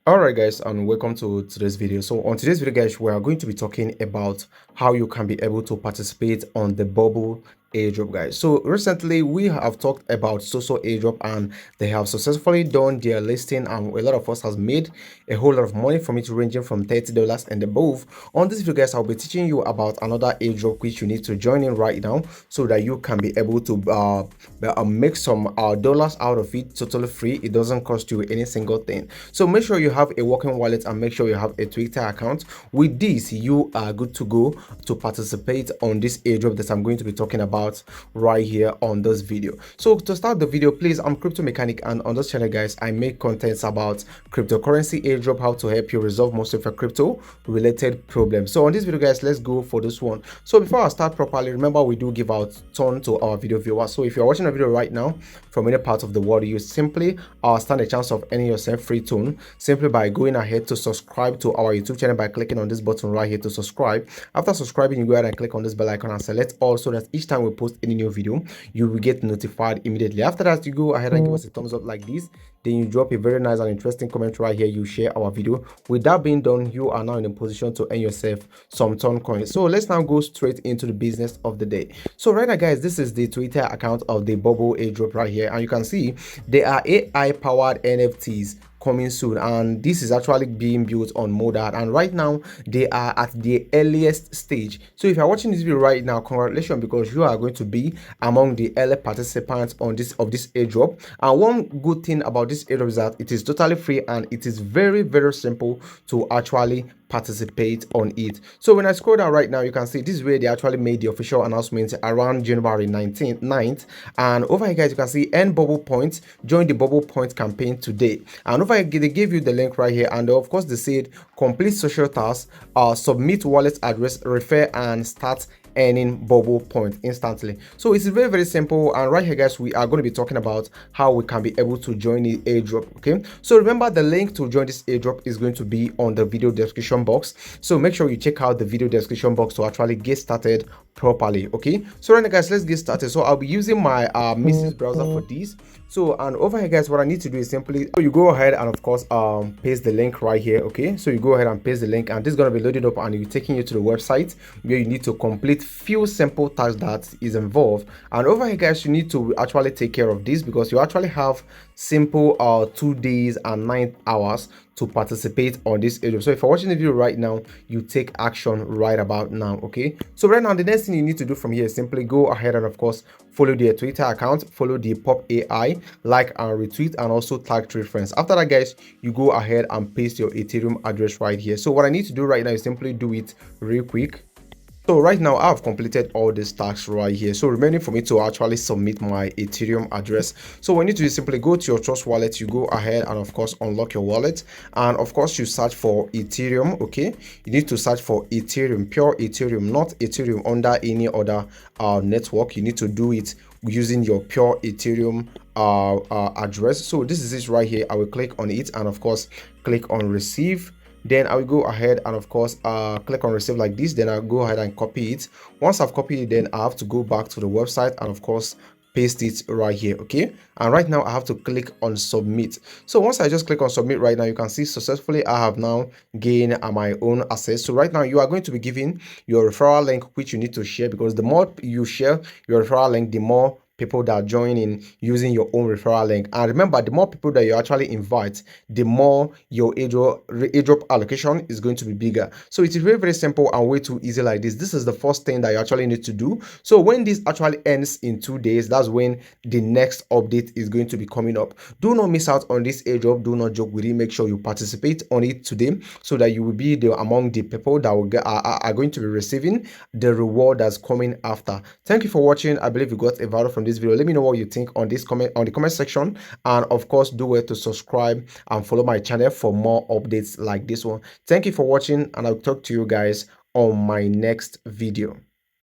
Alright guys, and welcome to today's video. So on today's video guys, we are going to be talking about how you can be able to participate on the bubble airdrop guys. So recently we have talked about social airdrop and they have successfully done their listing, and a lot of us has made a whole lot of money from it, ranging from $30 and above. On this video guys, I'll be teaching you about another airdrop which you need to join in right now so that you can be able to make some dollars out of it totally free. It doesn't cost you any single thing. So make sure you have a working wallet and make sure you have a Twitter account. With this, you are good to go to participate on this airdrop that I'm going to be talking about right here on this video. So to start the video, please, I'm Crypto Mechanic, and on this channel guys, I make contents about cryptocurrency airdrop, how to help you resolve most of your crypto related problems. So on this video guys, let's go for this one. So before I start properly, remember we do give out ton to our video viewers. So if you're watching a video right now from any part of the world, you simply stand a chance of earning yourself free tone simply by going ahead to subscribe to our YouTube channel by clicking on this button right here to subscribe. After subscribing, you go ahead and click on this bell icon and select all, so that each time we post any new video, you will get notified immediately. After that, you go ahead and give us a thumbs up like this. Then you drop a very nice and interesting comment right here. You share our video. With that being done, you are now in a position to earn yourself some ton coins. So let's now go straight into the business of the day. So right now guys, this is the Twitter account of the bubble airdrop right here, and you can see they are AI powered NFTs coming soon, and this is actually being built on Modad, and right now they are at the earliest stage. So if you're watching this video right now, congratulations, because you are going to be among the early participants on this airdrop. And one good thing about this airdrop is that it is totally free and it is very simple to actually participate on it. So when I scroll down right now, you can see this is where they actually made the official announcement around January 9th. And over here guys, you can see earn bubble points, join the bubble point campaign today. And over here they gave you the link right here, and of course they said complete social tasks, submit wallet address, refer, and start earning bubble point instantly. So it's very simple. And right here guys, we are going to be talking about how we can be able to join the airdrop. Okay, so remember the link to join this airdrop is going to be on the video description box, so make sure you check out the video description box to actually get started properly. Okay, so right now guys, let's get started. So I'll be using my Mrs. browser for this. So, and over here guys, what I need to do is simply, so you go ahead and of course paste the link right here. Okay, so you go ahead and paste the link, and this is going to be loaded up and you're taking you to the website where you need to complete few simple tasks that is involved. And over here guys, you need to actually take care of this because you actually have simple 2 days and 9 hours to participate on this airdrop. So if you're watching the video right now, you take action right about now. Okay, so right now the next thing you need to do from here is simply go ahead and of course follow their Twitter account, follow the pop AI, like and retweet, and also tag 3 friends. After that guys, you go ahead and paste your Ethereum address right here. So what I need to do right now is simply do it real quick. So right now I've completed all these tasks right here, so remaining for me to actually submit my Ethereum address. So what you need to do is simply go to your trust wallet, you go ahead and of course unlock your wallet, and of course you search for Ethereum. Okay, you need to search for Ethereum, pure Ethereum, not Ethereum under any other network. You need to do it using your pure Ethereum address. So this is it right here. I will click on it and of course click on receive. Then I will go ahead and of course click on receive like this. Then I'll go ahead and copy it. Once I've copied it, then I have to go back to the website and of course paste it right here. Okay, and right now I have to click on submit. So once I just click on submit right now, you can see successfully I have now gained my own access. So right now you are going to be given your referral link, which you need to share, because the more you share your referral link, the more people that join in using your own referral link. And remember, the more people that you actually invite, the more your airdrop allocation is going to be bigger. So it's very simple and way too easy like this. This is the first thing that you actually need to do. So when this actually ends in 2 days, that's when the next update is going to be coming up. Do not miss out on this airdrop. Do not joke with it. Make sure you participate on it today so that you will be among the people that will are going to be receiving the reward that's coming after. Thank you for watching. I believe you got a value from this video. Let me know what you think on this on the comment section, and of course do well to subscribe and follow my channel for more updates like this one. Thank you for watching, and I'll talk to you guys on my next video.